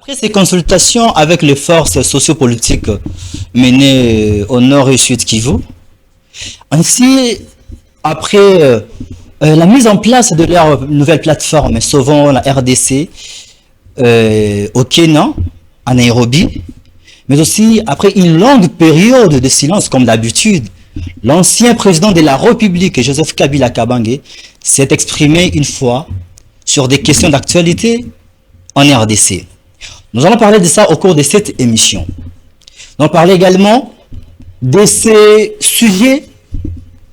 Après ces consultations avec les forces sociopolitiques menées au nord et sud Kivu, ainsi, après la mise en place de leur nouvelle plateforme Sauvons la RDC au Kenya, à Nairobi, mais aussi après une longue période de silence comme d'habitude, l'ancien président de la République, Joseph Kabila Kabange, s'est exprimé une fois sur des questions d'actualité en RDC. Nous allons parler de ça au cours de cette émission. Nous allons parler également de ces sujets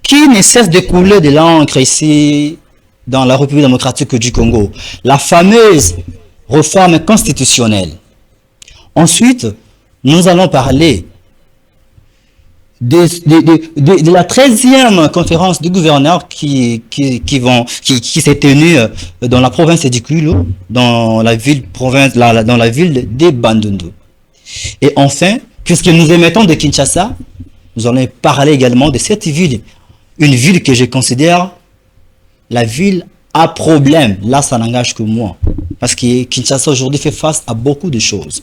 qui ne cessent de couler de l'encre ici dans la République démocratique du Congo. La fameuse réforme constitutionnelle. Ensuite, nous allons parler de la 13e conférence du gouverneur qui s'est tenue dans la province du Kwilu, dans la ville de Bandundu. Et enfin, puisque nous émettons de Kinshasa, nous allons parler également de cette ville, une ville que je considère la ville à problème. Là, ça n'engage que moi, parce que Kinshasa aujourd'hui fait face à beaucoup de choses.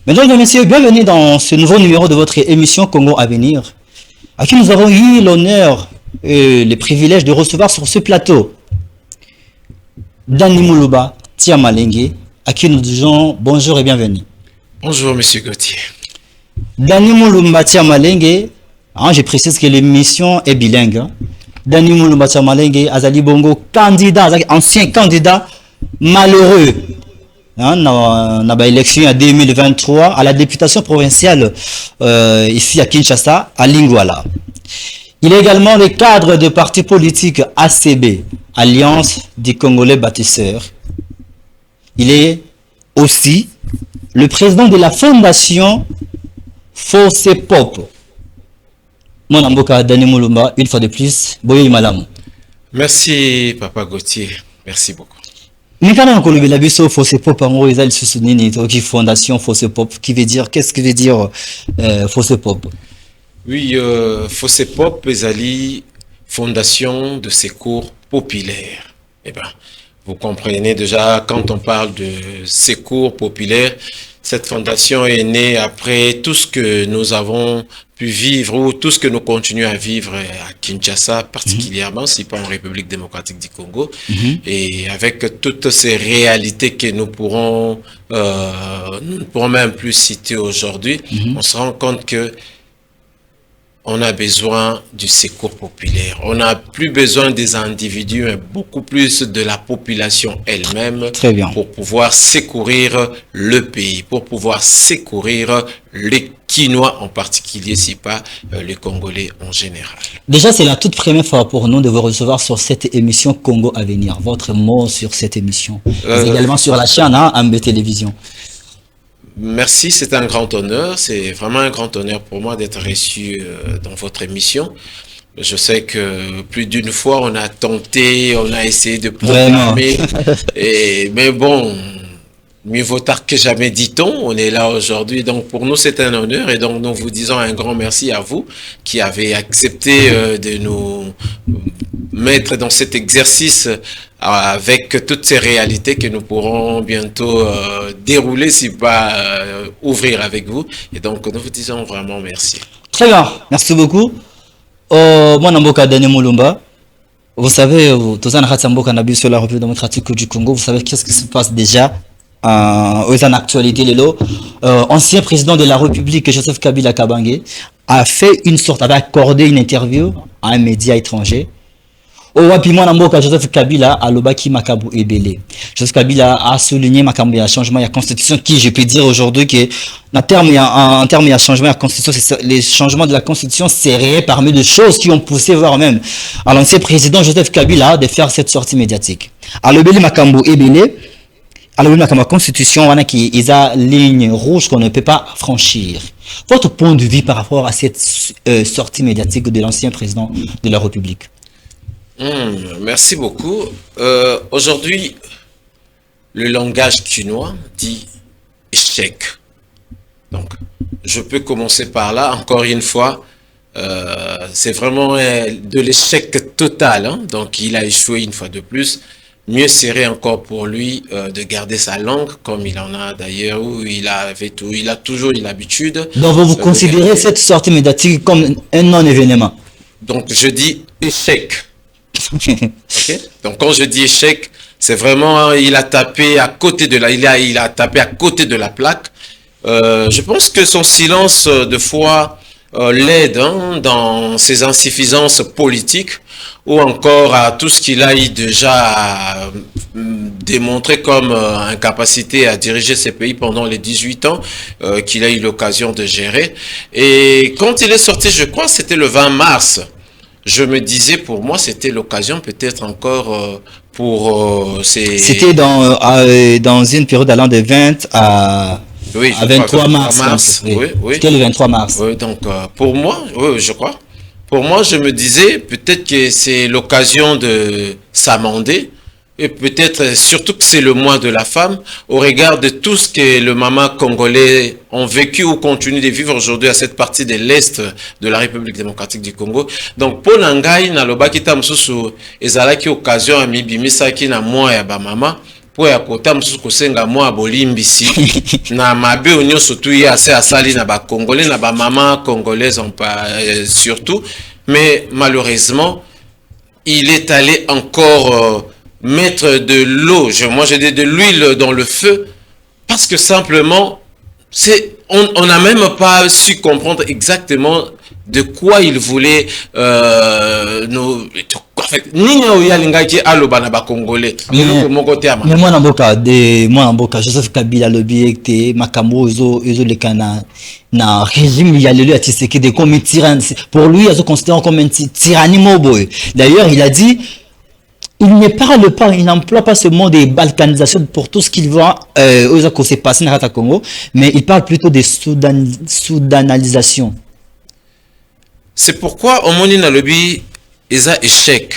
Mesdames et messieurs, bienvenue dans ce nouveau numéro de votre émission Congo Avenir, à qui nous avons eu l'honneur et le privilège de recevoir sur ce plateau Dani Muluba Tiamalenge, à qui nous disons bonjour et bienvenue. Bonjour, monsieur Gauthier. Dani Muluba Tiamalenge, je précise que l'émission est bilingue. Dani Muluba Tiamalenge, Azali Bongo, candidat, ancien candidat malheureux. Dans l'élection en 2023 à la députation provinciale ici à Kinshasa, à Lingwala. Il est également le cadre de parti politique ACB, Alliance des Congolais Bâtisseurs. Il est aussi le président de la fondation Force Pop. Mon amboka Dani Mulumba, une fois de plus, Boye Malamu. Merci, Papa Gauthier. Merci beaucoup. Mais quand on a la biso Force Pop en gros ils ont soutenu qui fondation Force Pop qui veut dire qu'est-ce que veut dire Force Pop? Oui, Force Pop est fondation de secours populaire. Eh ben, vous comprenez déjà quand on parle de secours populaire, cette fondation est née après tout ce que nous avons pu vivre ou tout ce que nous continuons à vivre à Kinshasa, particulièrement, si pas en République démocratique du Congo, et avec toutes ces réalités que nous ne pourrons même plus citer aujourd'hui, on se rend compte que on a besoin du secours populaire. On n'a plus besoin des individus, mais beaucoup plus de la population elle-même pour pouvoir secourir le pays, pour pouvoir secourir les Kinois en particulier, si pas les Congolais en général. Déjà, c'est la toute première fois pour nous de vous recevoir sur cette émission Congo Avenir. Votre mot sur cette émission, également sur la chaîne Ambe Télévision. Merci, c'est un grand honneur. C'est vraiment un grand honneur pour moi d'être reçu dans votre émission. Je sais que plus d'une fois, on a tenté, on a essayé de programmer. Mais bon, mieux vaut tard que jamais, dit-on. On est là aujourd'hui. Donc, pour nous, c'est un honneur. Et donc, nous vous disons un grand merci à vous qui avez accepté de nous mettre dans cet exercice avec toutes ces réalités que nous pourrons bientôt dérouler, si pas ouvrir avec vous. Et donc, nous vous disons vraiment merci. Très bien, merci beaucoup. Moi, Namboka Dani Mulumba, vous savez, tous en Ratsamboka Nabi sur la République démocratique du Congo, vous savez qu'est-ce qui se passe déjà en actualité. Ancien président de la République, Joseph Kabila Kabange, avait accordé une interview à un média étranger. Joseph Kabila a lobaki makabu ebele. Joseph Kabila a souligné makabu ya changement de la constitution qui, je peux dire aujourd'hui que en termes de changement de la constitution, les changements de la constitution seraient parmi les choses qui ont poussé voire même à l'ancien président Joseph Kabila de faire cette sortie médiatique. A lobeli makabu ebele, a lobeli makabu constitution wana qui est la ligne rouge qu'on ne peut pas franchir. Votre point de vue par rapport à cette sortie médiatique de l'ancien président de la République? Merci beaucoup. Aujourd'hui, le langage kinois dit échec. Donc, je peux commencer par là. Encore une fois, c'est vraiment de l'échec total. Hein. Donc, il a échoué une fois de plus. mieux serait encore pour lui de garder sa langue, comme il en a d'ailleurs, où il a toujours eu l'habitude. Donc vous considérez cette sortie médiatique comme un non-événement? Donc je dis échec. Okay? Donc quand je dis échec, c'est vraiment il a tapé à côté de il a tapé à côté de la plaque. Je pense que son silence de fois l'aide dans ses insuffisances politiques ou encore à tout ce qu'il a eu déjà démontré comme incapacité à diriger ces pays pendant les 18 ans qu'il a eu l'occasion de gérer. Et quand il est sorti, je crois c'était le 20 mars, je me disais pour moi c'était l'occasion peut-être encore pour C'était dans une période allant de 20 à... Oui, à 23 mars. Oui, oui. C'était le 23 mars. Oui, donc pour moi, oui, je crois. Pour moi, je me disais peut-être que c'est l'occasion de s'amender et peut-être surtout que c'est le mois de la femme au regard de tout ce que le maman congolais ont vécu ou continuent de vivre aujourd'hui à cette partie de l'Est de la République démocratique du Congo. Donc, pour Nangai, na lobaki tamsusu ezalaki occasion à mibimisaki na mois ya ba mama. Po ya kota msusu kosenga mwa bolimbisi na mabe onyo surtout ya assez asali na ba congolais na ba maman congolaises surtout, mais malheureusement il est allé encore mettre de l'eau, moi je dis de l'huile dans le feu parce que simplement on n'a même pas su comprendre exactement de quoi il voulait nous nini oyo alingaki aloba na ba congolais moko te ama. Mais moi na mboka Joseph Kabila lobi ete makambo ezo leka na régime ya lelo ya Tshisekedi comme tyran, pour lui il se considère comme une tyrannie moboy. D'ailleurs il a dit il ne parle pas, il n'emploie pas ce mot de balkanisation pour tout ce qu'il voit aux s'est passé dans le Congo, mais il parle plutôt de soudanalisation. C'est pourquoi au moni na lobi eza échec.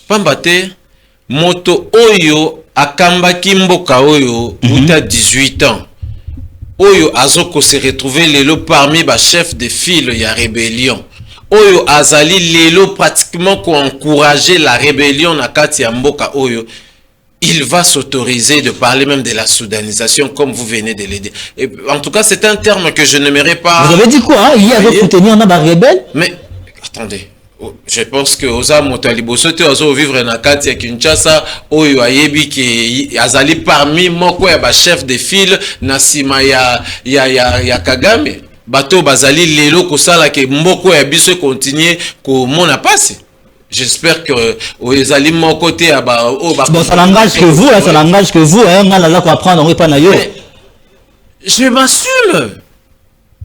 Pambate moto oyo akambaki mboka oyo uta 18 ans. Oyo azoko se retrouver lelo parmi ba chef de file ya rébellion. Oyo azali lelo pratiquement ko encourager la rébellion na kati ya mboka oyo. Il va s'autoriser de parler même de la soudanisation comme vous venez de le dire. Et en tout cas, c'est un terme que je n'aimerais pas. Vous avez dit quoi? Il y avait soutenir un rebelle? Mais attendez. Je pense que Oza Motaliboso te ozo vivre na kati ya Kinshasa oyo ayebi ki azali parmi moko ya ba chef de file na sima ya Kagame. Bato bazali lelo kosala ke mboko ya biso continuer ko mona passe. J'espère que Oezali mon côté à bon, ça n'engage que vous, ça n'engage que vous, hein, on a là quoi apprendre, on pas naïo. Je m'assume.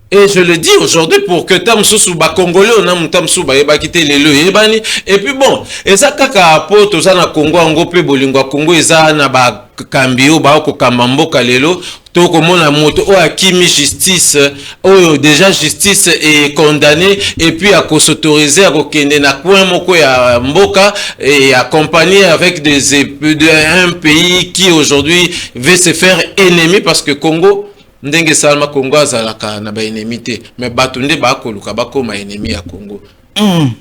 Et je le dis aujourd'hui pour que Tamsou ba Congolais on a Tamsou ba eba quitter les lieux ebani et puis bon et ça kaka poto za na Congo ngo pe bolingwa Congo eza na ba kambio ba ko kamamboka lelo to komona moto o akimi justice o déjà justice est condamné et puis à s'autoriser à kokende na coin moko ya mboka et accompagné avec un pays qui aujourd'hui veut se faire ennemi parce que Congo ndenge salma Congo azalaka na ba ennemi te mais batunde ba koluka ba koma ennemi ya Congo.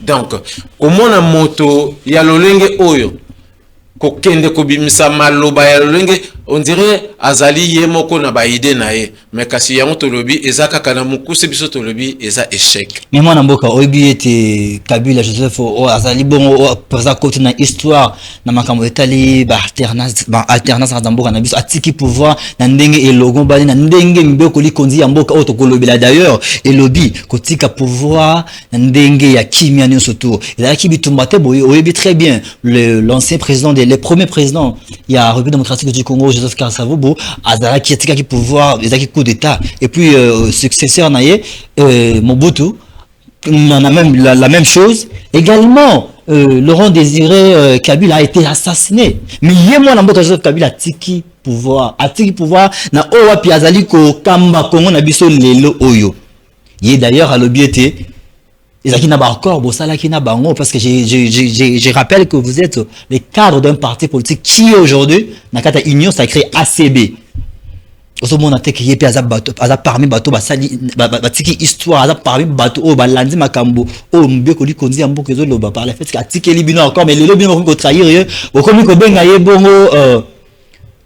Donc omona moto ya lolenge oyo kokende kobimisa maloba ya lolenge on dirait azali ye moko na ba idée na ye mais kasi yango tolobi ezaka kana mukuse biso tolobi eza échec. Mais moi na mboka oyebi ete Kabila Joseph o azali bongo présent côté na histoire na makambo etali ba alternance na mboka na biso atiki pouvoir na ndenge elogo bali na ndenge mbeko likondi ya mboka oto kolobela d'ailleurs elobi kotika pouvoir na ndenge ya kimia nyonso to ezalaki bitumba te boye oyebi très bien l'ancien président les premiers présidents il y a République démocratique du Congo Joseph Kasavubu azalaki atika ki pouvoir ezalaki coup d'état et puis successeur naye Mobutu on a même la même chose également. Laurent Désiré Kabila a été assassiné mais yemo na mboka Joseph Kabila atiki pouvoir na owa pi azali ko kamba Congo na biso lelo oyo ye d'ailleurs à l'obéité ezaki na ba encore bosala ki na bango parce que je rappelle que vous êtes le cadre d'un parti politique qui aujourd'hui na kata union sacrée ACB Oso mona te ki yepe aza parmi bato basali batiki histoire aza parmi bato o balandi makambo o mbie ko likonzi ya mboka ezo loba par la fait que atiki li bino encore mais lelo bino ko trahir ye okomi ko benga ye bongo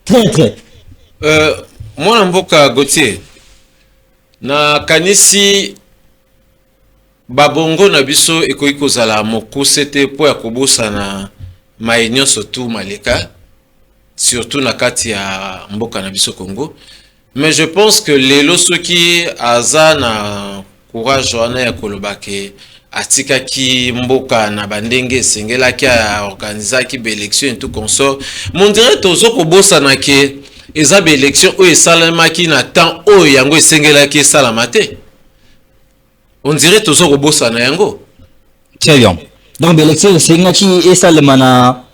traître. Moi mboka Gauthier na kanisi babongo na biso ekoki kozala mokuse te po ya kobosana maenyo surtout maleka surtout na kati ya mboka na biso Congo. Mais je pense que lelo soki aza na courage wana ya kolobake atika ki mboka na bandenge sengela ki organiser ki be élection et tout consort mon dirait tozo ko bossa na ke eza be élection o esalama ki na temps o yango sengela ki salama te on dirait tozo ko bossa na yango. Très bien. Donc be élection sengela ki esalama na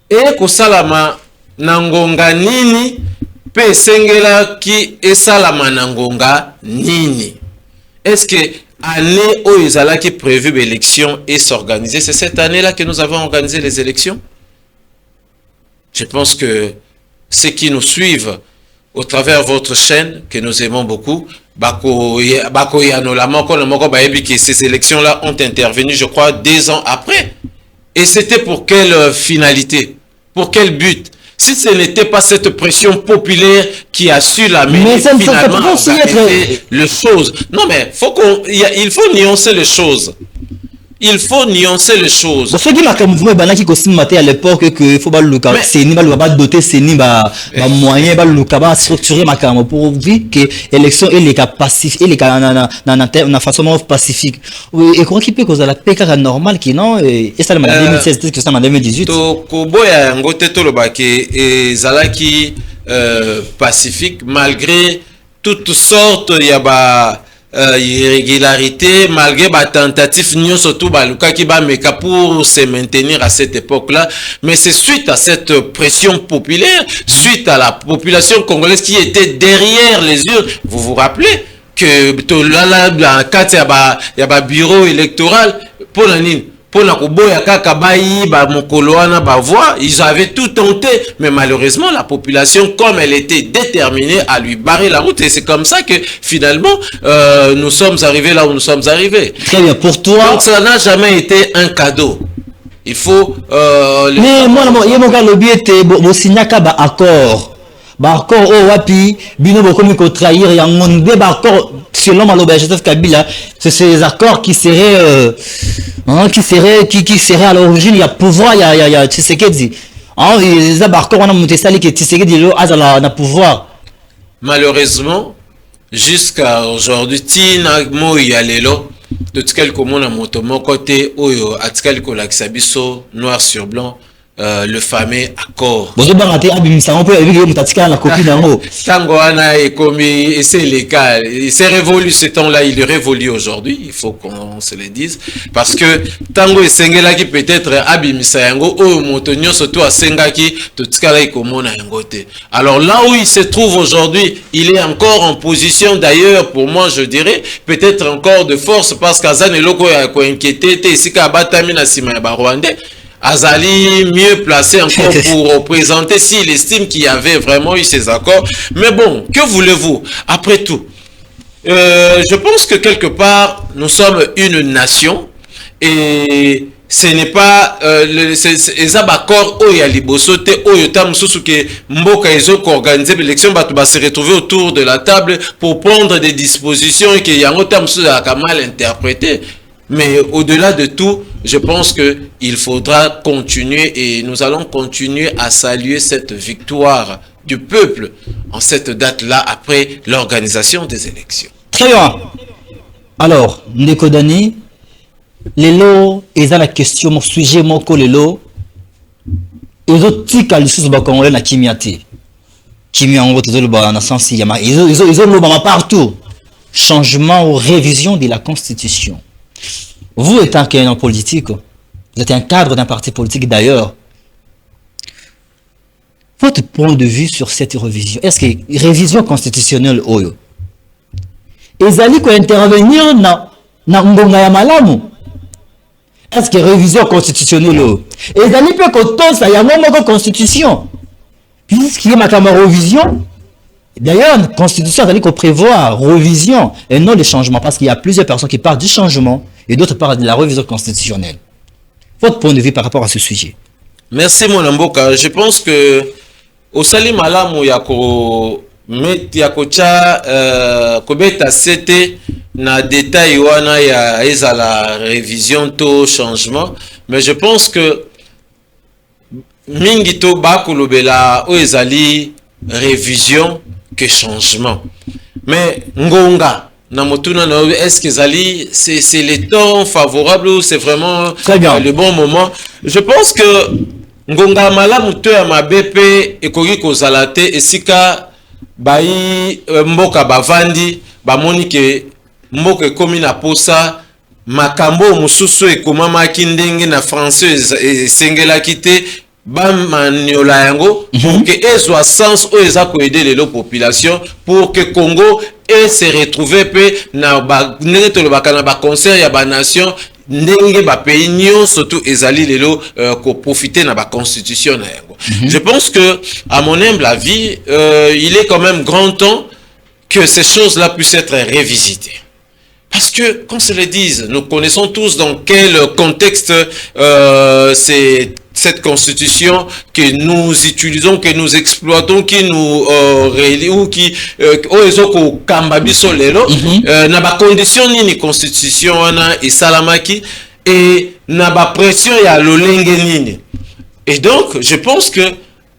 e ko salama na ngonga nini pe sengela ki esalama na ngonga nini. Est-ce que année où ils allaient qui prévu l'élection et s'organiser, c'est cette année-là que nous avons organisé les élections? Je pense que ceux qui nous suivent au travers de votre chaîne, que nous aimons beaucoup, ces élections-là ont intervenu, je crois, 2 ans après. Et c'était pour quelle finalité? Pour quel but? Si ce n'était pas cette pression populaire qui a su l'amener finalement à organiser les choses. Non mais il faut nuancer les choses. Il faut nuancer les choses. Parce que ma mouvement banaki ko simate à l'époque que il faut pas le cas c'est ni ba doter c'est ni ba moyen ba le cas ba structurer ma cam pour dire que élection et les cas pacifique et les cas na façon pacifique et quoi qui peut causer la paix car normal qui non et ça en 2016 que ça en 2018 to ko boya ngote to lobake et zalaki pacifique malgré toutes sortes ya ba irrégularité malgré la tentative nion surtout baluka qui ba meka pour se maintenir à cette époque-là, mais c'est suite à cette pression populaire, suite à la population congolaise qui était derrière les urnes. Vous vous rappelez que là dans quatre y a bureau électoral pour la ligne. Ils avaient tout tenté, mais malheureusement, la population, comme elle était déterminée à lui barrer la route, et c'est comme ça que finalement, nous sommes arrivés là où nous sommes arrivés. Très bien, pour toi... Donc ça n'a jamais été un cadeau. Il faut... mais moi, il y a mon gars, le but était, bon, signaka ba accord. Ba accord, oh, wapi, bino, bokomi ko trahir, y a mon bé, ba accord, selon Maloba, Joseph Kabila, c'est ces accords qui seraient... qui serait à l'origine il y a pouvoir il y a Tshisekedi ils abarquent on a monté ça que Tshisekedi là a la pouvoir malheureusement jusqu'à aujourd'hui tina mo ya lelo de tkal comme on a monté mon côté oyo atkal ko laksabiso noir sur blanc le fameux accord. Bozo bangate abimisa on peut avec mutatika na copie nango. Tango ana et comme et c'est légal, il s'est révolu ce temps-là, il est révolu aujourd'hui, il faut qu'on se le dise parce que tango et sengela qui peut-être abimisa yango o motonyo surtout à sengaki tutika la komona yangote. Alors là où il se trouve aujourd'hui, il est encore en position d'ailleurs pour moi je dirais peut-être encore de force parce qu'Azan eloko ya ko inquiété te isika batami na sima ya ba Rwandais. Azali mieux placé encore pour représenter s'il estime qu'il y avait vraiment eu ces accords. Mais bon, que voulez-vous? Après tout, je pense que quelque part, nous sommes une nation et ce n'est pas les accords où il y a libosote, où il y a mususuke mboka ezo ko organiser l'élection, va se retrouver autour de la table pour prendre des dispositions et qu'il y a un autre mal interprété. Mais au-delà de tout, je pense qu'il faudra continuer et nous allons continuer à saluer cette victoire du peuple en cette date-là après l'organisation des élections. Très bien. Alors, Ndeko Dani, lelo, ils ont la question, mon sujet, mon lelo, ils ont dit qu'à l'issue de Congolais na kimiati. Kimia en gros, ils ont partout. Changement ou révision de la Constitution. Vous étant qu'un homme politique, vous êtes un cadre d'un parti politique d'ailleurs, votre point de vue sur cette révision, est-ce que révision constitutionnelle, ils allaient intervenir dans Ngonga ya Malamu? Est-ce que révision constitutionnelle, ils allaient peut-être ça y a une constitution, puisqu'il y a ma révision, D'ailleurs, la constitution elle prévoit révision et non les changements, parce qu'il y a plusieurs personnes qui parlent du changement et d'autres parlent de la révision constitutionnelle. Votre point de vue par rapport à ce sujet? Merci mon Mboka. Je pense que au sali malamu ya kocha kobeta sete na détail wana ya ezala révision to changement, mais je pense que mingi to bakolobela o ezali révision que changement. Mais ngonga na motuna na est-ce que ezali c'est le temps favorable ou c'est vraiment le bon moment? Je pense que ngonga malamu to ya mabepe ekoki kozala te esika bai mboka bavandi bamoni ke mboka ekomi na posa makambo mosusu ekomamaki ndenge na français esengelaki te bamaniola yango pour que ezwa sens o eza koede lelo population pour que Congo et se retrouver pe na ndenge tolobaka na baconcert ya banation ndenge bapays nyonso surtout ezali lelo ko profiter na baconstitution na yango. Je pense que à mon humble avis il est quand même grand temps que ces choses-là puissent être révisitées. Parce que, qu'on se le dise, nous connaissons tous dans quel contexte c'est cette constitution que nous utilisons, que nous exploitons, qui nous ou qui n'a pas condition ni constitution et salamaki et n'a pas pression ya lolenge nini. Et donc, je pense que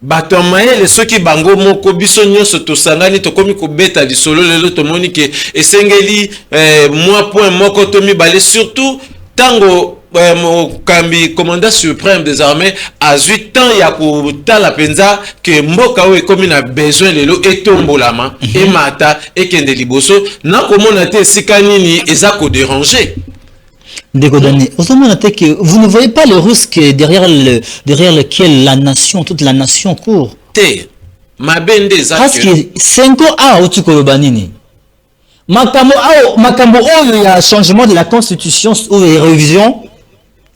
Batamaye ceux qui bango moko biso nyonso tosangani tokomi kobeta lisolo lelo tomoni ke esengeli moi point moko tomi balé surtout tango mokambi commandant suprême des armées a 8 ans ya kotala penza que mboka o ekomi na besoin lelo etombolama et mata et kende liboso na komona te esika nini eza ko déranger. Vous ne voyez pas le risque derrière lequel la nation, toute la nation court. Parce que 5 ans à Otukolobani. Makambo il y a changement de la constitution ou révision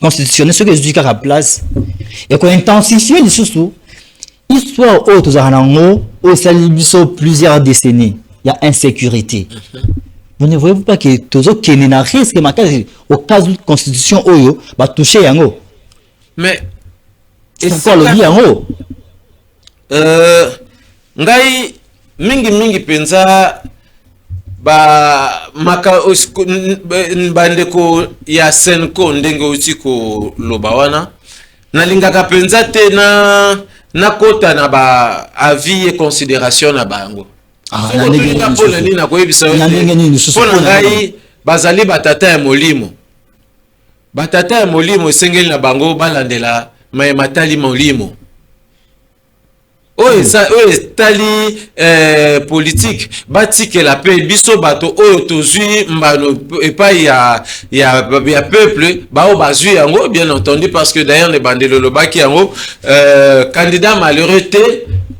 constitutionnelle, ce que je dis à la place. Et qu'on intensifie les sous histoire haute au salibiso plusieurs décennies. Il y a insécurité. Vous ne voyez pas que Tozo Kenina risque au cas de constitution Oyo va toucher Yango. Mais c'est quoi le bien Yango? Ngai mingi penza ba maka bandeko ya senko ndenge utiko lobawana nalingaka penza te na kota na ba avis et considération na bango. Bazali batata ya molimo esengeli na bango balandela matali molimo oyo tali politique batikela pe biso bato oyo tozwi mbano epai ya peuple bao bazwi yango bien entendu parce que d'ailleurs les bandelo lobaki yango candidat malheureux te.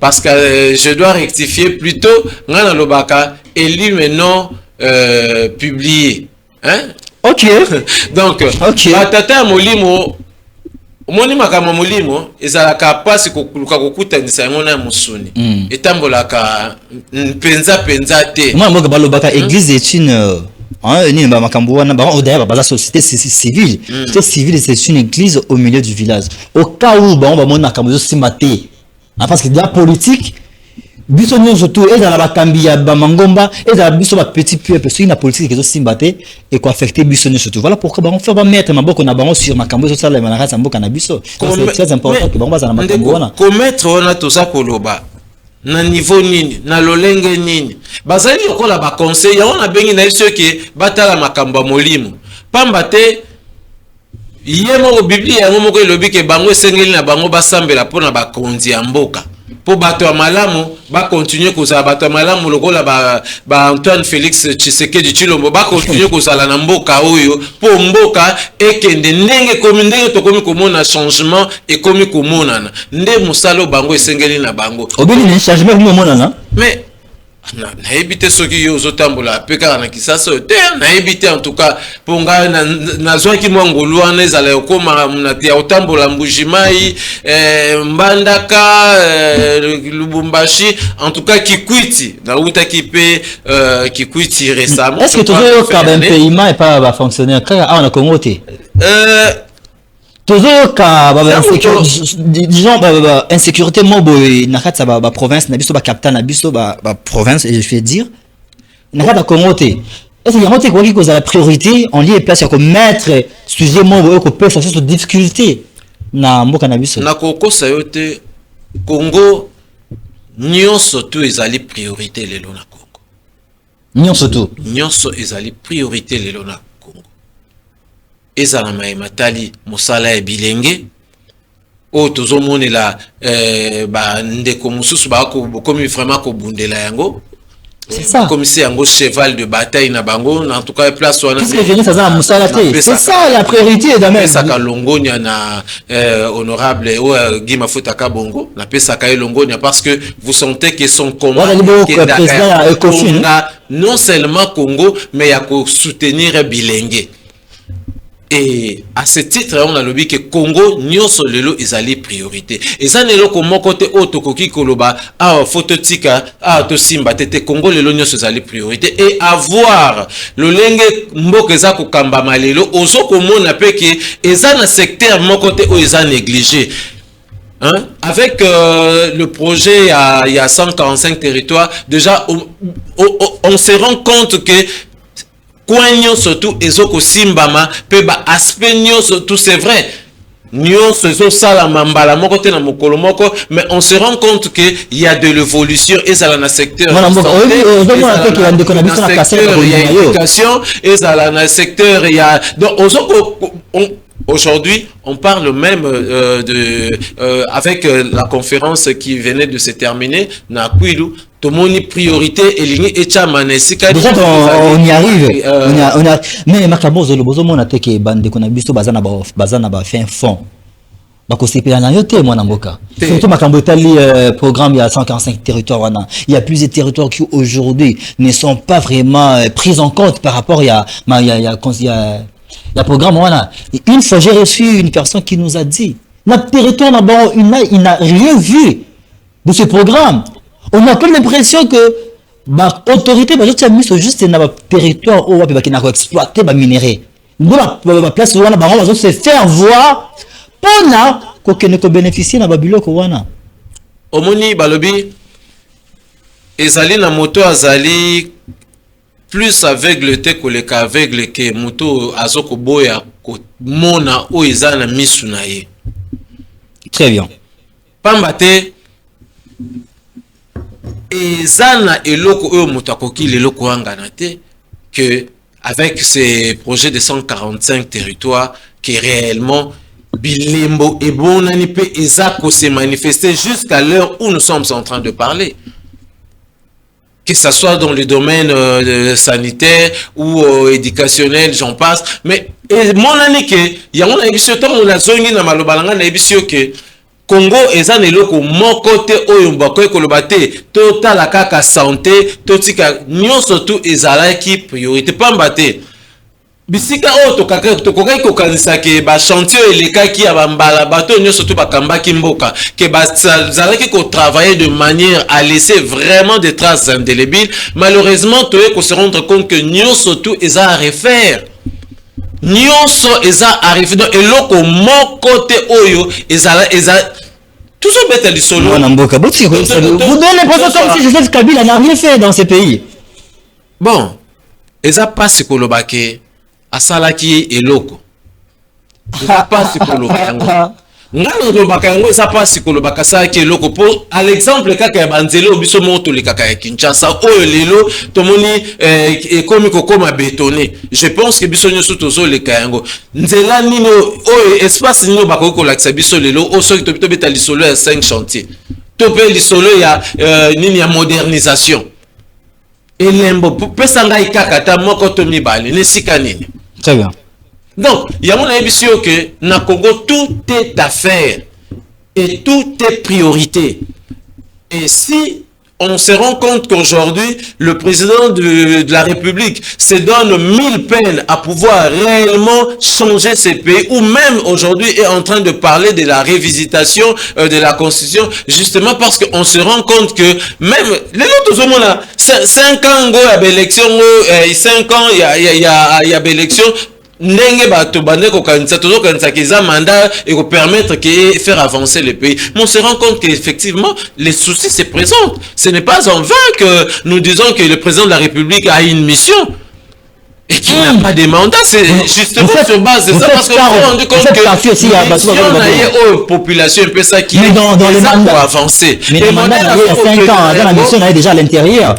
Parce que je dois rectifier plutôt ngana lobaka élu mais non publié. Hein? Ok. Donc, batata molimo moni makama molimo ezalaka pasi kokuluka kokutanisa yango na musuni. Etambolaka penza te. Moi mboka balobaka église est une ni makambo wana ba d'ailleurs ba société civile. Société civile c'est une église au milieu du village. Au cas où on va mona makambo simate. Parce que la politique, biso surtout et dans la bakambi ya bamangomba et dans biso ba petit peuple sur une politique qui est simbaté et quoi affecter biso surtout. Voilà pourquoi on fait mettre maboko na bango sur makambo so sala na raza mboka na biso. C'est très important que bango baza na makambo wana. Commettre wana to sa koloba na niveau nini na lolenge nini. Bazali lokola ba conseil ya on a bengi na ceux qui batala makambo molimo. Pamba te yemo Biblia yango moko elobi ke bango esengeli na bango basambela pona bakonzi ya mboka po bato ya malamu ba continuer kozala bato ya malamu lokola ba Antoine Félix Tshisekedi Tshilombo ba continuer kozala na mboka oyo po mboka ekende ndenge komi ndenge tokomi komona changement ekomi komonana nde musalo bango esengeli na bango obili ni changement komonana mais na éviter ceux qui osent tambola peka na kisasa te na éviter en tout cas pour nga na zwa ki mwangolu ana ezala koma na tia otambola mbujimai mbandaka Lubumbashi, en tout cas Kikwiti, Nauta Kikwiti récemment. Est-ce que tu veux quand même paiement et pas va fonctionner? Ah, on a comment toujours quand disons insécurité mobo nakat ça ba province na biso ba capitale na biso ba province et je vais dire nakat ba komoté est-ce qu'il y a moté quoi qui cause la priorité on lié place à mettre sujet mobo ko peut faire sur difficulté na mboka na biso na koko sayote Congo nyonso tu ezali priorité lelo na Congo nyonso ezali priorité lelo na Congo ezala matali mosala ya bilenge o tozomonela ba ndeko mususu ba ko komi vraiment ko bundela yango c'est ça comme c'est yango cheval de bataille na bango en tout cas place wana c'est ça la priorité d'amène ça ka longonya na honorable Guy Mafuta Kabongo na pesa ka longonya parce que vous sentez que son combat non seulement Congo mais ya ko soutenir bilenge. Et à ce titre, on a lobby que Congo, nyonso lelo ezali priorité. Et ça n'est pas comme côté auto koki koloba, phototika, to simba tete Congo lelo nyonso ezali priorité. Et avoir le lenge mboka eza ko kamba malelo, ozo komona pe que eza na secteur mon côté o eza négligé. Hein? Avec le projet il y a 145 territoires, déjà on se rend compte que Kwanyo surtout ezoko simbama pe ba aspect surtout c'est vrai nyo so sala mambala moko te na mokolo moko mais on se rend compte que il y a de l'évolution et ça dans le secteur éducation et ça dans le secteur il y a donc aujourd'hui, on parle même avec la conférence qui venait de se terminer, na Kwilu, tout le monde priorité et déjà on y arrive, on a mais makabozo le bozo mona teke bande kona biso bazana ba fin fond. Bako sepela na yote mwana mboka. Surtout makambo etali programme il y a 145 territoires wana. Il y a plusieurs territoires qui aujourd'hui ne sont pas vraiment pris en compte par rapport il y a programme voilà. Une fois j'ai reçu une personne qui nous a dit notre territoire là-bas il n'a rien vu de ce programme. On a comme l'impression que ma autorité va juste dans le territoire où on va exploiter ma minerai. La place où on va se faire voir pour qu'on bénéficie de biloko wana. Omoni balobi ezali na moto azali plus aveugle te koleka aveugle ke moto azoko boya ko mona o ezana misu na ye. Très bien. Pamba te ezana eloko oyo moto akoki leloko wangana te que avec ces projets de 145 territoires qui réellement bilembo et bonani pe ezako se manifester jusqu'à l'heure où nous sommes en train de parler. Que ce soit dans le domaine sanitaire ou éducationnel, j'en passe. Mais mon année que il y a mon émission on a zongi na malobalanga na émission que Congo eza neloko moko te oyo mbako ekolobate total kaka santé totika nyonso tu ezalaki priorité pamba te bisika o tokokai kokanisa ke ba chantier elekaki ya bambala bato nyonso tu bakambaki mboka ke bazalaki ko travailler de manière à laisser vraiment des traces indélébiles. Malheureusement toye ko se rendre compte que nyonso tu eza à refaire nyonso eza arrivé donc eloko moko te oyo eza tout ça bête du solo. Vous donnez l'impression comme si Joseph Kabila n'a rien fait dans ce pays. Bon, eza pas sikolobake asalaki eloko. Eza pas sikolobaka. Ngalo bakango eza pas sikolobaka asalaki eloko pour à l'exemple kaka ya banzelo biso moto le kaka ya Kinshasa oyo lelo tomoni ekomi kokoma bétonné. Je pense que biso nyoso tozo le kayango. Nzela nino oyo espace nino bakoko kolakisa biso lelo o soki to beta lisolo ya 5 chantiers. To pe lisolo ya nini ya modernisation. Elembo pesa ngai kaka ta moko to mibale nesika nini. Très bien. Donc, il y a mon ambition que na Congo tout est affaire et tout est priorité. Et si on se rend compte qu'aujourd'hui, le président de la République se donne 1000 peines à pouvoir réellement changer ces pays, ou même aujourd'hui est en train de parler de la révisitation de la Constitution, justement parce qu'on se rend compte que même les autres hommes là, 5 ans, il y a élection, 5 ans, il y a élection. Ndenge bato bande ko kanisa tozo kanisa kiza mandat et ko permettre que faire avancer le pays. Mais on se rend compte qu'effectivement les soucis se présentent. Ce n'est pas en vain que nous disons que le président de la République a une mission et qu'il n'a pas de mandat. C'est justement sur base de ça, parce qu'on s'est rendu compte que mission n'a population un peu ça qui est dans les mandats pour avancer. Mais le mandat il y a 5 ans, dans la mission on est déjà à l'intérieur.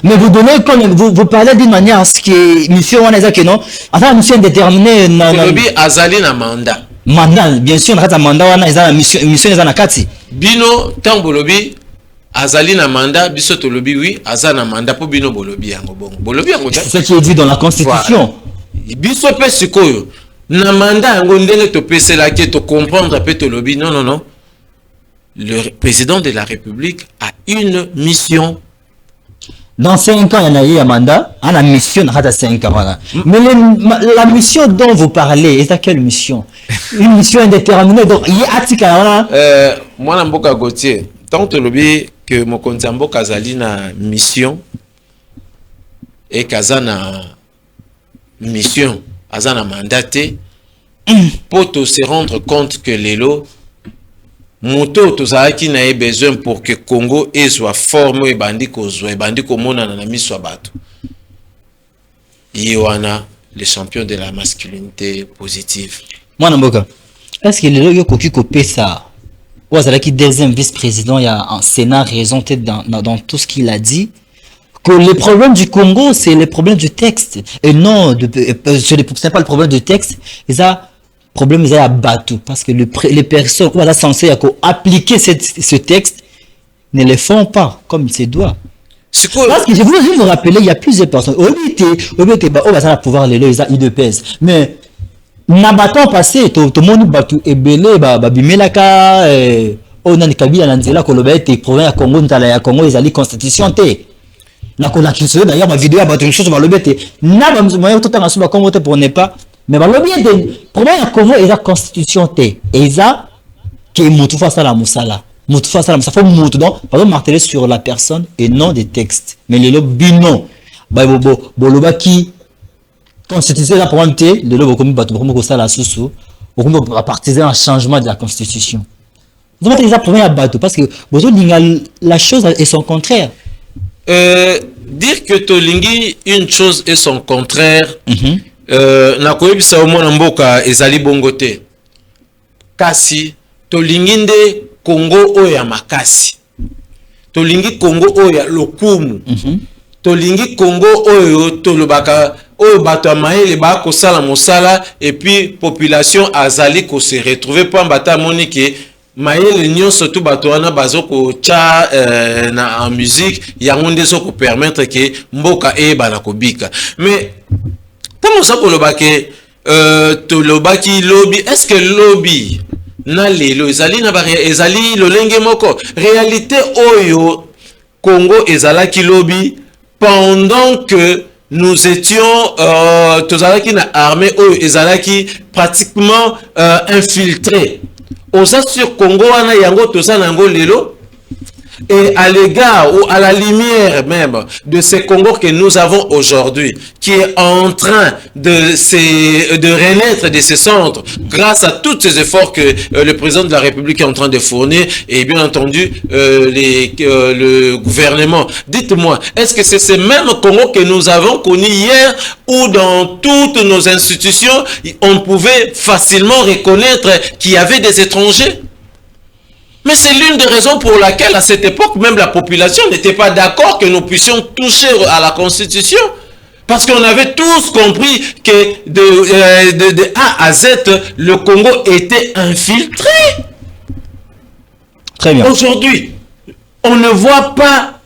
Mais vous donnez, comme vous parlez d'une manière à ce que mission on est que non, enfin mission indéterminée Tolobi azali na mandat. Mandat, bien sûr, on a mandat on a mission est na kati. Bino tambolobi azali na mandat, biso tolobi oui, azana mandat pour bino bolobi yango bongo. Bolobi yango c'est ce qui est dit dans la constitution. Voilà. Biso pe sikoyo na mandat yango ndenge to pesela ke to comprendre pe tolobi non. Le président de la République a une mission. Dans 5 ans, il y en a eu un mandat, on a mission dans 5 ans. Voilà. Mais la mission dont vous parlez, est à quelle mission? Une mission indéterminée. Donc, il y a article là. Moi, Namboka Gauthier, tant que l'objet que mon kontambo kazali na mission et kazana mission, azana mandaté, pour se rendre compte que l'élo moto tozalaki na besoin pour que Congo soit formé bandi kozwa bandi komona na miso bato Yoana les champions de la masculinité positive. Moi Namboka, est-ce que le koki kopé ça ou azalaki deuxième vice-président il y a un Sénat raison dans tout ce qu'il a dit que les problèmes du Congo c'est les problèmes du texte et non c'est pas le problème du texte, ça problème est à Batou parce que les personnes qui sont censées appliquer ce texte ne le font pas comme il se doit. Parce que je vous rappeler, il y a plusieurs personnes. Au va pouvoir les ils pèsent. Mais na baton passé, tout le monde Batou et belé babimelaka on a kabila nanzela koloba te province ya Congo ntala ya Congo ezali constitution te. Na ko la kiso d'ailleurs ma vidéo ba tout chose ba lobete. Na ba moyen tout temps sur Congo te pour ne pas. Mais le bien de problème à Congo est la constitution té et ça qui mutu face à la musala mutu face à la musala faut mutu donc par exemple marteler sur la personne et non des textes mais les bino ba boloba qui constitution la problème té le lobo comme bato comme ça la sousou comme partisan un changement de la constitution vous mettez ça problème à bato parce que la chose est son contraire. Dire que tolingi une chose et son contraire. Na koyebisa omona mboka ezali bongo te kasi tolingi nde Congo oya makasi tolingi Congo oya lokumu tolingi Congo oyo tolobaka oyo bato amaele ba kosala mosala et puis population azali ko se retrouver pamba ta monike maele nyonso tu bato wana bazoko cha na en musique yango ndezo ko permettre que mboka bana kobika mais comment ça pour le baquet tolobaki lobby est-ce que lobby na lelo ezali na bari ezali lolenge moko réalité oyo Congo ezalaki lobby pendant que nous étions tozalaki na armée oyo ezalaki pratiquement infiltré osa sur Congo wana yango toza nango lelo. Et à l'égard ou à la lumière même de ce Congo que nous avons aujourd'hui, qui est en train de renaître de ces centres, grâce à tous ces efforts que le président de la République est en train de fournir, et bien entendu le gouvernement. Dites-moi, est-ce que c'est ce même Congo que nous avons connu hier, où dans toutes nos institutions, on pouvait facilement reconnaître qu'il y avait des étrangers? Mais c'est l'une des raisons pour laquelle, à cette époque, même la population n'était pas d'accord que nous puissions toucher à la Constitution. Parce qu'on avait tous compris que de A à Z, le Congo était infiltré. Très bien. Aujourd'hui, on ne voit pas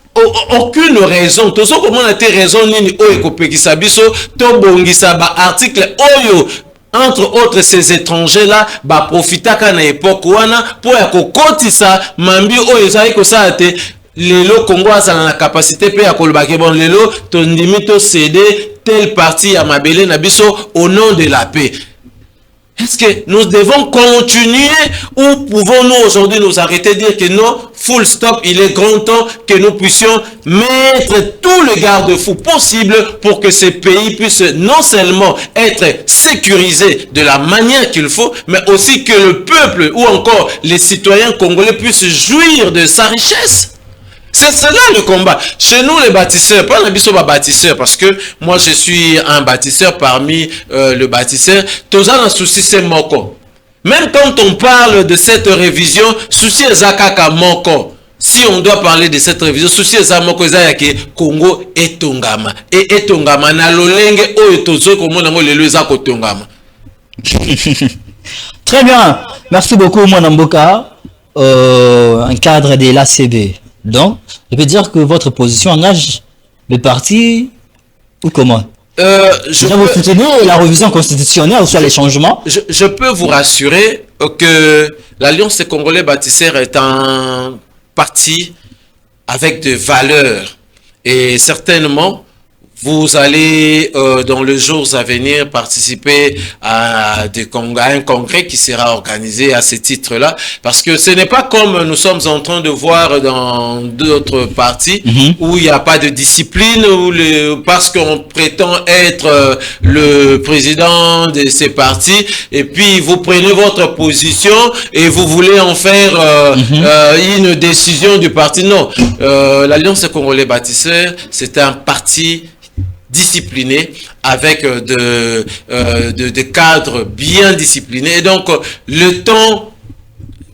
aucune raison. Tout ça, comment on a été raison, nini oyo kopekisa biso, to bongisa ba article oyo. Entre autres, ces étrangers-là, profitaka na époque wana, pour ya kokotisa mambi oyo ezali kosala te lelo Congo a la capacité pe ya kolobake bon lelo ton limite céder telle partie à Mabele Nabiso au nom de la paix. Est-ce que nous devons continuer ou pouvons-nous aujourd'hui nous arrêter de dire que non, full stop, il est grand temps que nous puissions mettre tous les garde-fous possibles pour que ce pays puisse non seulement être sécurisé de la manière qu'il faut, mais aussi que le peuple ou encore les citoyens congolais puissent jouir de sa richesse. C'est cela le combat. Chez nous, les bâtisseurs, pas les bâtisseurs, parce que moi, je suis un bâtisseur parmi le bâtisseur. Tous un souci, c'est moko. Même quand on parle de cette révision, souci Zakaka moko. Si on doit parler de cette révision, souci Zamoko Zayake, Congo et Tongama. Et Tongama, na lolenge o etozo komo nango lelo ezako Tongama. Très bien. Merci beaucoup, Mwanamboka. Un cadre de l'ACB. Donc, je peux dire que votre position engage le parti ou comment? Vous soutenez la révision constitutionnelle ou soit les changements? Je peux vous rassurer que l'Alliance des Congolais bâtisseurs est un parti avec des valeurs et certainement vous allez dans les jours à venir participer à un congrès qui sera organisé à ce titre-là, parce que ce n'est pas comme nous sommes en train de voir dans d'autres partis où il n'y a pas de discipline, parce qu'on prétend être le président de ces partis et puis vous prenez votre position et vous voulez en faire une décision du parti. Non, l'Alliance des Congolais bâtisseurs, c'est un parti discipliné avec des cadres bien disciplinés. Et donc, le temps,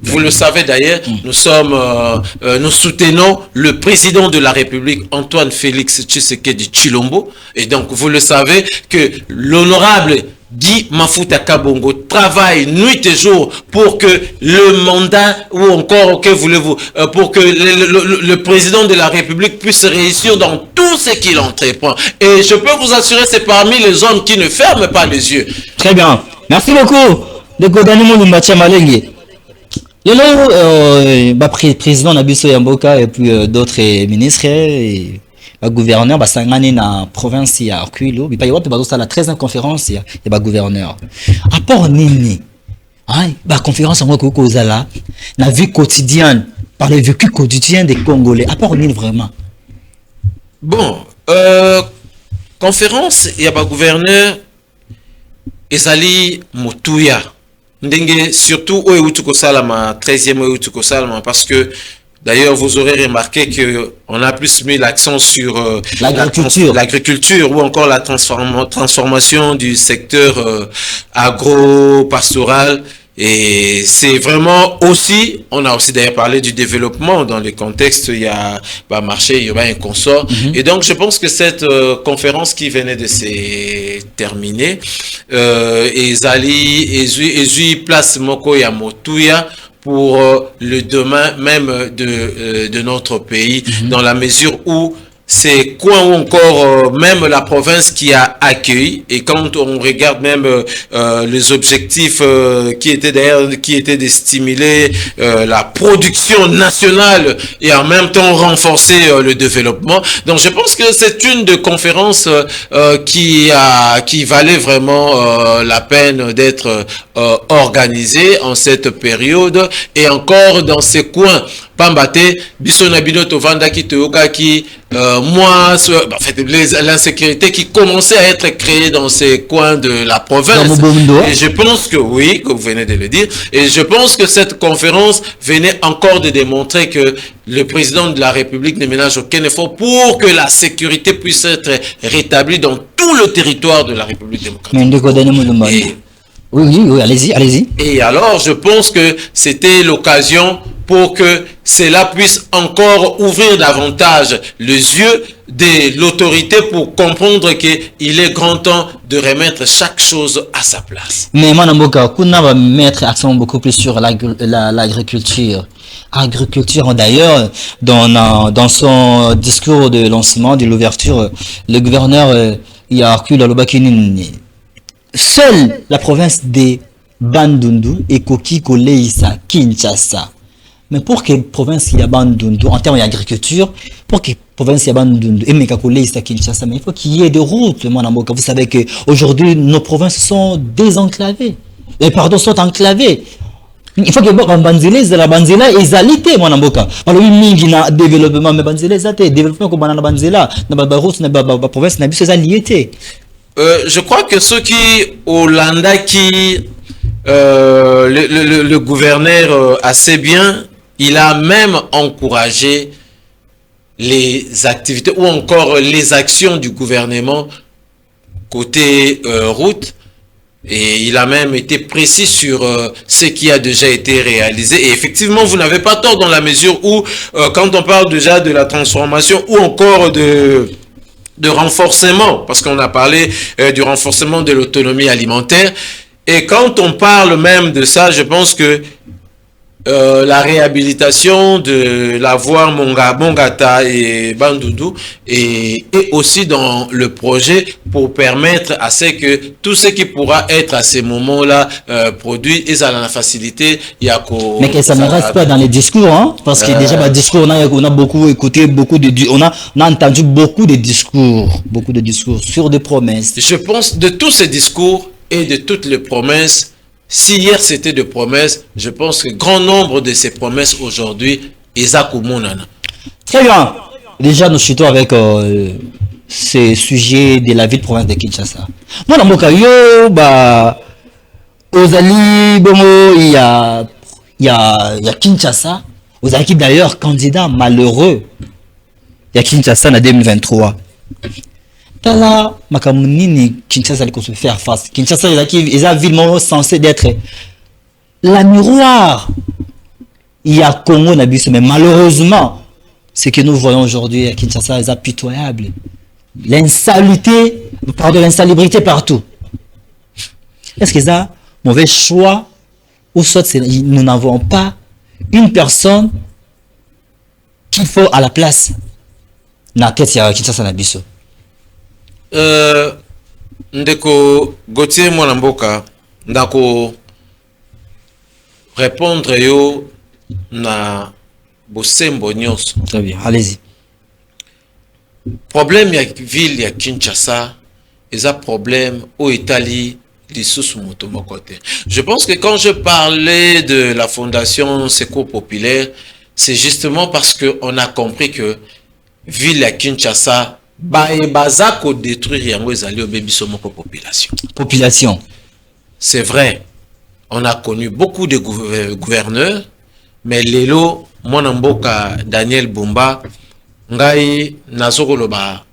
vous le savez d'ailleurs, nous soutenons le président de la République, Antoine Félix Tshisekedi Tshilombo. Et donc, vous le savez que l'honorable Guy Mafuta Kabongo travaille nuit et jour pour que le mandat, ou encore, que voulez-vous, pour que le président de la République puisse réussir dans tout ce qu'il entreprend. Et je peux vous assurer, c'est parmi les hommes qui ne ferment pas les yeux. Très bien. Merci beaucoup. De Godani Moulumba Tchamalenge. Le président Nabiso Yamboka et puis d'autres ministres et gouverneur basangani na province ya Kwilu bipa yote bazo la 13e conférence ya ba gouverneur apport nini ay ba conférence ngoko ko zala na vie quotidienne par le vécu quotidien des Congolais apport nini vraiment. Bon, conférence ya ba gouverneur ezali motuya ndenge surtout oyo utuko salama 13e oyo utuko salama, parce que d'ailleurs, vous aurez remarqué qu'on a plus mis l'accent sur l'agriculture ou encore la transformation du secteur agro-pastoral. Et c'est vraiment aussi, on a aussi d'ailleurs parlé du développement dans le contexte, il y a marché, il y aura un consort. Et donc, je pense que cette conférence qui venait de se terminer, ezali place moko ya motuya pour le demain même de notre pays, dans la mesure où c'est quoi encore même la province qui a accueilli, et quand on regarde même les objectifs qui étaient de stimuler la production nationale et en même temps renforcer le développement. Donc je pense que c'est une des conférences qui valait vraiment la peine d'être organisée en cette période, et encore dans ces coins. Pambate, Bisonabino Tovanda qui moi, en fait, l'insécurité qui commençait à être créée dans ces coins de la province. Et je pense que oui, que vous venez de le dire, et je pense que cette conférence venait encore de démontrer que le président de la République ne ménage aucun effort pour que la sécurité puisse être rétablie dans tout le territoire de la République démocratique. Oui, allez-y. Et alors, je pense que c'était l'occasion pour que cela puisse encore ouvrir davantage les yeux de l'autorité pour comprendre qu'il est grand temps de remettre chaque chose à sa place. Mais Manamboka, Kuna va mettre accent beaucoup plus sur l'agriculture. Agriculture, d'ailleurs, dans son discours de lancement, de l'ouverture, le gouverneur Yaku Lalobakini, seule la province de Bandundu et Koki Koleisa Kinshasa Mais pour que province y abandonne en termes d'agriculture, pour que province y abandonne et Mekakole à Kinshasa, mais il faut qu'il y ait des routes, mon amour. Vous savez que aujourd'hui nos provinces sont désenclavées. Pardon, sont enclavées. Il faut que la banzela est alité, mon amour. Alors il y a développement, mais banzela est développement comme la banzela, dans la route, dans la province, n'a plus ces alliés. Je crois que ceux qui Hollanda qui le gouverneur assez bien, il a même encouragé les activités ou encore les actions du gouvernement côté route, et il a même été précis sur ce qui a déjà été réalisé. Et effectivement, vous n'avez pas tort dans la mesure où quand on parle déjà de la transformation ou encore de renforcement, parce qu'on a parlé du renforcement de l'autonomie alimentaire, et quand on parle même de ça, je pense que la réhabilitation de la voie Mongata et Bandundu est aussi dans le projet pour permettre à ce que tout ce qui pourra être à ces moments-là produit et à la facilité. Mais que ça ne reste pas dans les discours, hein, parce que déjà, le discours, on a beaucoup écouté, on a entendu beaucoup de discours sur des promesses. Je pense de tous ces discours et de toutes les promesses. Si hier c'était de promesses, je pense que grand nombre de ces promesses aujourd'hui, très bien. Déjà, nous chutons avec ces sujets de la ville de province de Kinshasa. Moi, dans mon cas, Ozali, il y a Kinshasa. Ozali qui d'ailleurs candidat malheureux. Il y a Kinshasa en 2023. Tala makamunini Kinshasa allait se faire face. Kinshasa est la ville censée d'être la miroir. Il y a Congo Nabiso, mais malheureusement, ce que nous voyons aujourd'hui à Kinshasa est pitoyable. L'insalubrité partout. Est-ce que c'est un mauvais choix ou soit nous n'avons pas une personne qu'il faut à la place dans la tête de Kinshasa Nabiso? Ndeko Gauthier Mwanamboka, ndako répondre yo na bosembo nyonso. Très bien, allez-y. Problème ya ville ya Kinshasa, eza problème au Italie lisusu moto moko te. Je pense que quand je parlais de la fondation Secours Populaire, c'est justement parce que on a compris que ville ya Kinshasa bazako détruire yango ezali obebiso moko population. C'est vrai. On a connu beaucoup de gouverneurs, mais lelo mwana mboka Daniel Bumba ngai nazokoloba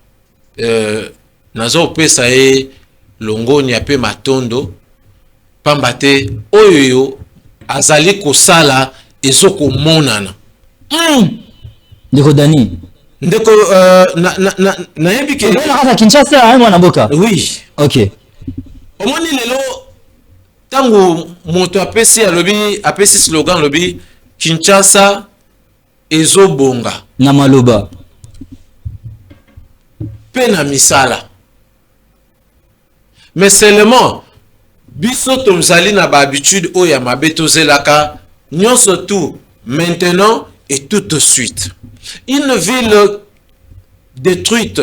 nazopesa ye longoni ape matondo pambate oyo azali kosala ezoko monana. Ndeko Dani ndeko na yebi ke na Kinshasa mwana mboka. Oui. OK. Omoni lelo tango moto apesi slogan lobi Kinshasa ezobonga na maloba pe na misala. Mais seulement biso tomzali na ba habitude o ya mabe tozelaka nyonso tout maintenant et tout de suite. Une ville détruite,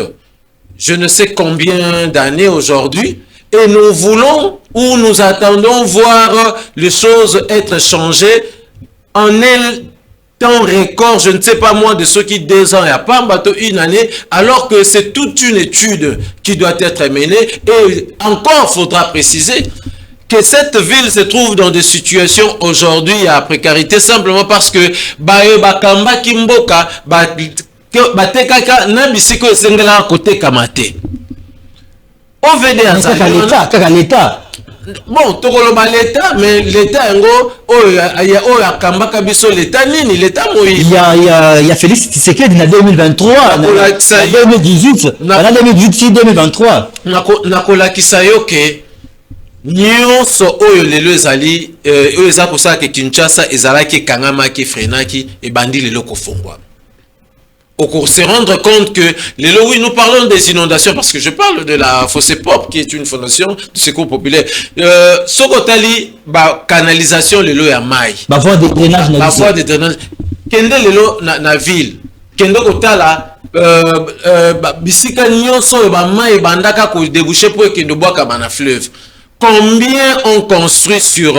je ne sais combien d'années aujourd'hui, et nous voulons ou nous attendons voir les choses être changées en un temps record, je ne sais pas moi, de ceux qui 2 ans et à pas une année, alors que c'est toute une étude qui doit être menée. Et encore faudra préciser que cette ville se trouve dans des situations aujourd'hui à précarité simplement parce que bakamba kimboka batekaka na bisiko esengela côté kamate. OVD kaka l'état. Bon, tokoloba l'état, mais l'état ngo oyo akambaka biso l'état nini l'état moi. Il y a Félix Tshisekedi en 2023, en 2018, en 2023. Nakolakisa yo ke nyonso oyo lelo ezali oyo eza kosala ke Kinshasa ezalaki kangamaki frenaki ebandi lelo kofungwa. Pour se rendre compte que lelo, oui, nous parlons des inondations parce que je parle de la Fosse Pop qui est une fondation de secours populaire. Sokotali ba canalisation lelo ya mai. Ba voie de drainage. Ba voie de drainage. kende lelo na ville kende kotala bisika nyonso ba mai bandaka ko déboucher pour kende boka na fleuve. Combien on construit sur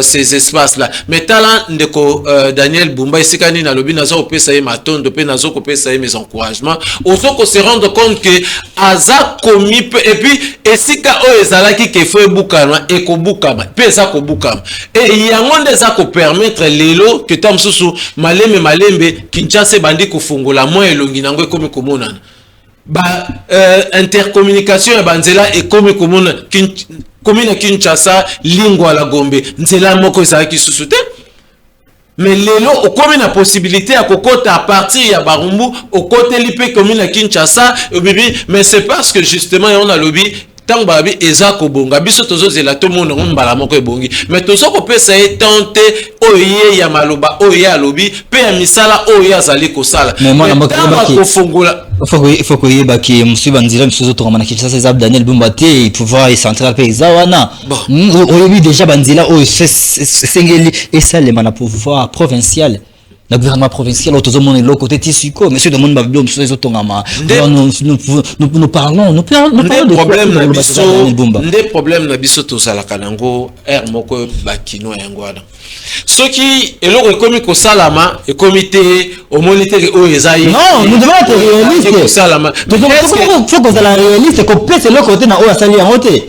ces espaces-là? Mais talent ndeko Daniel Bumba ici quand na lobi nazo opesa ye matondo pe nazo opesa ye mes encouragements. Ozoko se rendre compte que aza komi et puis esika o ezalaki ke fo bukama e ko bukama pe za ko bukama et yango ndeza ko permettre lelo que tamsusu malembe Kinshasa bandi kufungola mo elongi nango ekomi komonana. Intercommunication ya banzela ekomi komona commune Kinshasa lingua la Gombe nzela moko ezalaki susu te mais lelo okomi na possibilité ya kokota à partir ya Barumbu okoteli pe commune Kinshasa mais c'est parce que justement on a lobby tant babi eza kobonga biso tozozela to mona mbala moko ebongi mais tozoko pesa e tenter oye ya maloba oye ya lobby pe ya misala oye azali kosala mais moi na mboka kofungola il faut que yeba ki musiba nzira misuzo to ngana Kinshasa eza Daniel Bumba te pouvoir central pe eza wana oyebi déjà banzila o sengeli esalema na pouvoir provincial le gouvernement provincial autozomone l'autre côté tissuko monsieur de monde bablo monsieur ezotongama nous parlons de problème na biso des problèmes na biso tozala kanango moko bakino yango wana soki eloko ekomi kosalama ekomité au moniteur o ezayi non nous devons être réalistes kosalama faut que la réaliste ko pese le côté na o asali yango te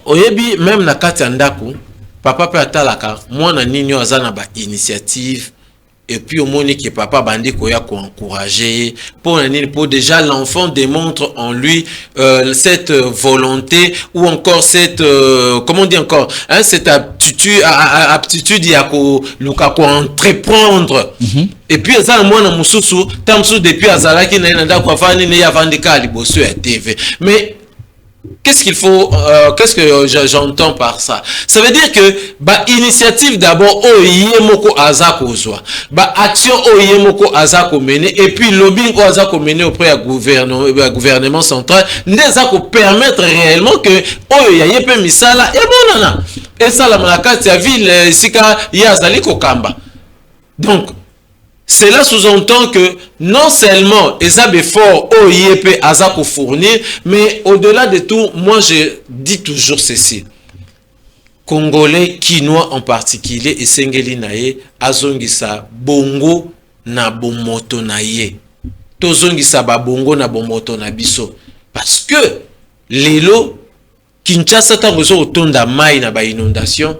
oyebi même na kati ya ndako papa pe atalaka mwana nini azana ba initiative. Et puis au moment que papa bandi koya ko encourager pour déjà l'enfant démontre en lui cette volonté ou encore cette comment on dit encore hein, cette aptitude à ko luka ko entreprendre et puis ça moi na mususu tamsu depuis azalaki na nda ko fani ne ya vandika liboso ya TV mais qu'est-ce qu'il faut qu'est-ce que j'entends par ça? Ça veut dire que initiative d'abord oyemoko azako zwa action oyemoko azako mener et puis lobbying azako mener auprès du gouvernement central ndezako permettre réellement que oyaye pe misala et bonana et ça la malakati ya ville sika yazali kokamba. Donc cela sous-entend que non seulement Ezabe fort OIEP Azako fournir, mais au-delà de tout, moi je dis toujours ceci. Congolais, Kinois en particulier, et Sengeli Naye, Azongisa Bongo na Bomoto Naye. Tozongisa Bongo na Bomoto na Biso. Parce que Lelo, Kinshasa Tangozo Otonda Mai na ba inondation.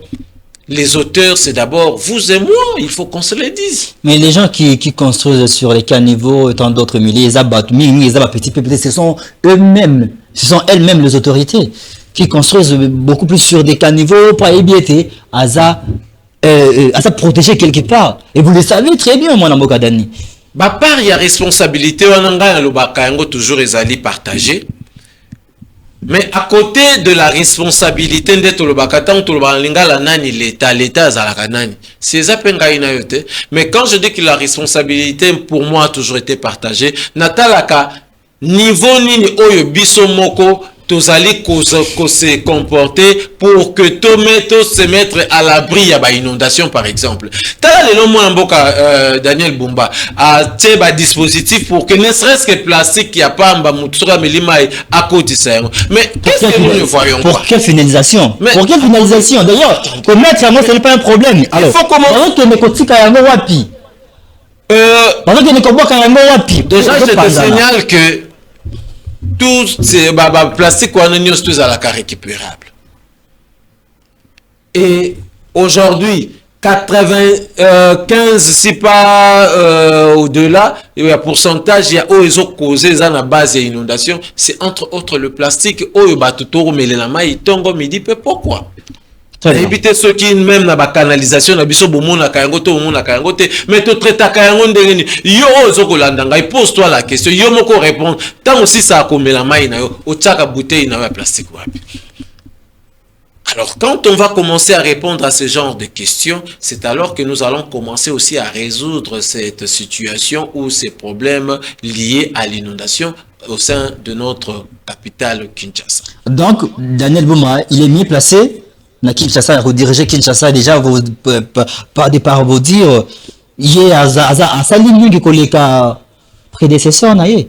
Les auteurs, c'est d'abord vous et moi, il faut qu'on se le dise. Mais les gens qui construisent sur les caniveaux et tant d'autres milliers, les petits peuple, ce sont eux-mêmes, ce sont elles-mêmes les autorités qui construisent beaucoup plus sur des caniveaux, pas ébiétés, à ça protéger quelque part. Et vous le savez très bien, moi, Namboka Dani. Par il y a responsabilité, on a toujours les partagés. Mais à côté de la responsabilité d'être le bakatan, tout le balinga la nani l'État zalaka nani. C'est ça penga ina yote. Mais quand je dis que la responsabilité pour moi a toujours été partagée, natalaka niveau nini oyo biso moko tozali ko se comporter pour que tometo se mettre à l'abri ya ba inondation par exemple. Tala le nom mboka Daniel Bumba a té ba dispositif pour que ne serait-ce que plastique qui a pas mba mutura melima à côté ça. Mais qu'est-ce que nous ne voyons pas? Pour quelle finalisation? Pour quelle finalisation? D'ailleurs, commettre ça ce n'est pas un problème. Alors, il faut comment que ne kotika yango wapi? Pendant que ne koboka yango wapi? Déjà je te signale que tout ces plastique ou anonymes tous à la carrière récupérable. Et aujourd'hui 95 si pas au-delà, il y a pourcentage il y a ils ont causé ça la base des inondations, c'est entre autres le plastique au batutoro mais la maille tongo midi pourquoi? Éviter ceux qui même na ba canalisation na biso bomona kayango to bomona kayango te mais to traita kayango ndengeni yo ozokolanda ngai pose-toi la question yo moko répondre tant aussi ça komela mai na yo otaka bouteille na ya plastique wapi. Alors quand on va commencer à répondre à ce genre de questions, c'est alors que nous allons commencer aussi à résoudre cette situation ou ces problèmes liés à l'inondation au sein de notre capitale Kinshasa. Donc Daniel Bumba, il est mieux placé na Kinshasa, rediriger Kinshasa déjà par vos dire ye asali mingi koleka prédécesseur na ye.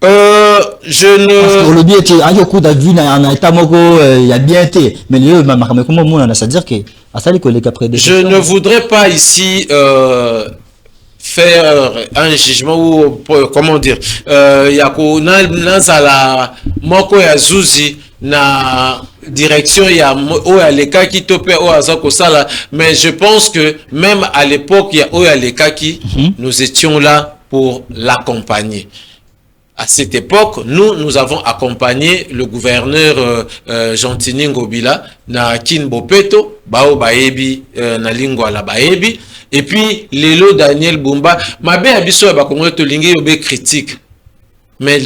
Je ne. Parce que le bien que ayo kuda vu na état moko il y a bien été, mais le makamé comment mon ça dire que asali koleka prédécesseur. Je ne voudrais pas ici faire un jugement ou comment dire yako na zala moko ya zuzi na direction ya oya lekaki tope o azako sala, mais je pense que même à l'époque ya oya lekaki nous étions là pour l'accompagner. À cette époque, nous avons accompagné le gouverneur Gentini Ngobila na Kinbopeto, bao baebi na lingua la baebi, et puis lelo Daniel Bumba, mabe abiso ba kongo to lingi yobe critique. Mais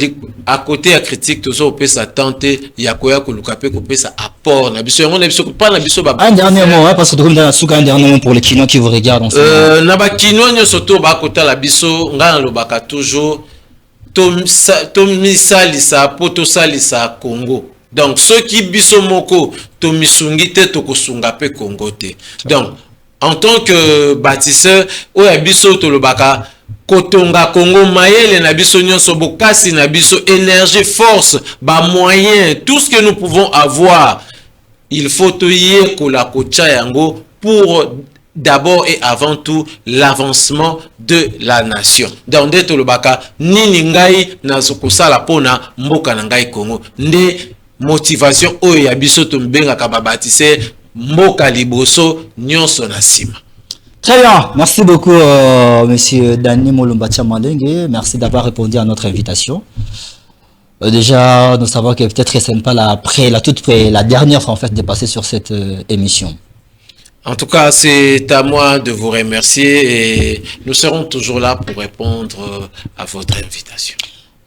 à côté à critique tout ça on peut s'attenter yakoya koluka pe ko pesa apport na biso on biso pas na biso ba. Un dernier mot hein, parce que comme dans souka un dernier mot pour les Kinois qui vous regardent en ce moment. Na ba Kinois nyo soto ba kota la biso nga lo baka toujours Tomi salisa poto salisa Congo. Donc ceux qui biso moko tomi sungite tokosunga pe Congo te. Donc en tant que bâtisseur oya biso tolobaka kotonga Congo mayele na biso nyonso bokasi na biso énergie force ba moyen tout ce que nous pouvons avoir il faut toyer kola kocha yango pour d'abord et avant tout l'avancement de la nation. Dans des tolobaka nini ngai na sokosala pona mboka na ngai Congo. Nde motivation oyo ya biso tombenga ka babatise mboka liboso nyonso na sima. Très bien, merci beaucoup monsieur Dani Mulumba Tchamalenge, merci d'avoir répondu à notre invitation. Déjà, nous savons que peut-être c'est pas la dernière fois en fait de passer sur cette émission. En tout cas, c'est à moi de vous remercier et nous serons toujours là pour répondre à votre invitation.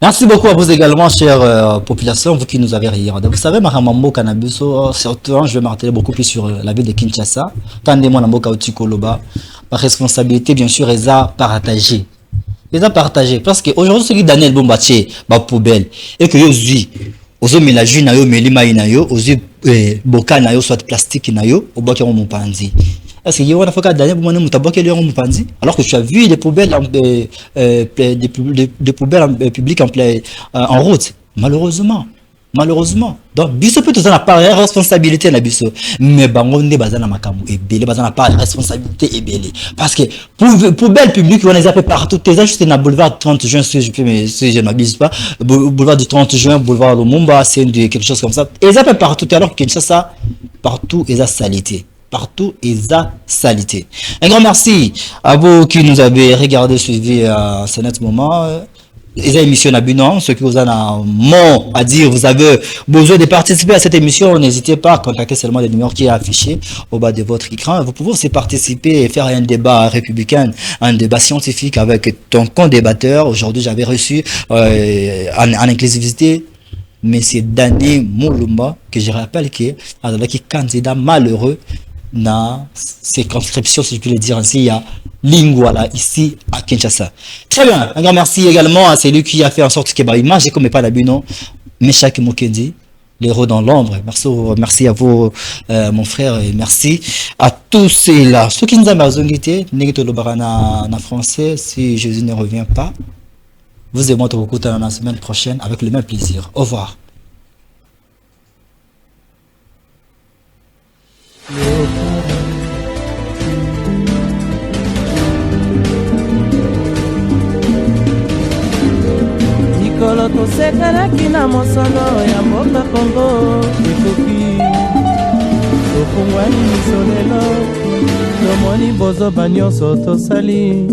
Merci beaucoup à vous également, chère population, vous qui nous avez regardé. Vous savez, Mahamambo Kanabuso, surtout, je vais marteler beaucoup plus sur la ville de Kinshasa. Tandemon Namboka Otikoloba. Par responsabilité, bien sûr, ils ont partagé. Ils ont partagé. Parce qu'aujourd'hui, celui Daniel Bombaché, ma poubelle, et que aujourd'hui, aux hommes, la jus, nayo, melima, nayo, aux boka, nayo, soit plastique, nayo, au boka, mon panzi. Est-ce qu'il y a un avocat Daniel Bombaché, mutaboka, mon panzi? Alors que tu as vu des poubelles, des poubelles publiques en route. Malheureusement. Donc, biso peut tout en pas responsabilité na biso. Mais bangonde bazana makamu et belé bazana pas responsabilité et belé. Parce que poubelle publique on les appelle partout. Tes juste na boulevard 30 juin si je m'abuse pas, boulevard du 30 juin, boulevard Lumumba, c'est quelque chose comme ça. Ils appellent partout alors que ça partout ils a salité. Partout ils a salité. Un grand merci à vous qui nous avez regardé suivi à ce net moment. Les émissions Nabunon, ceux qui vous en ont mot à dire, vous avez besoin de participer à cette émission, n'hésitez pas à contacter seulement le numéro qui est affiché au bas de votre écran. Vous pouvez aussi participer et faire un débat républicain, un débat scientifique avec ton co-débatteur. Aujourd'hui, j'avais reçu en inclusivité M. Dani Mulumba, que je rappelle qui est un candidat malheureux dans circonscription, si je peux le dire ainsi, il y a Lingwala ici à Kinshasa. Très bien, un grand merci également à celui qui a fait en sorte que l'image est comme pas la buno, Meshak Mokendi, l'héros dans l'ombre. Merci à vous, mon frère, et merci à tous ceux-là. Ceux qui nous ont besoin en français, si Jésus ne revient pas, vous et moi, on vous la semaine prochaine avec le même plaisir. Au revoir. Mikolo tosekalaki na mosolo ya mboka Kongo ekoki tofungwani miso lelo tomoni bozoba nyonso tosali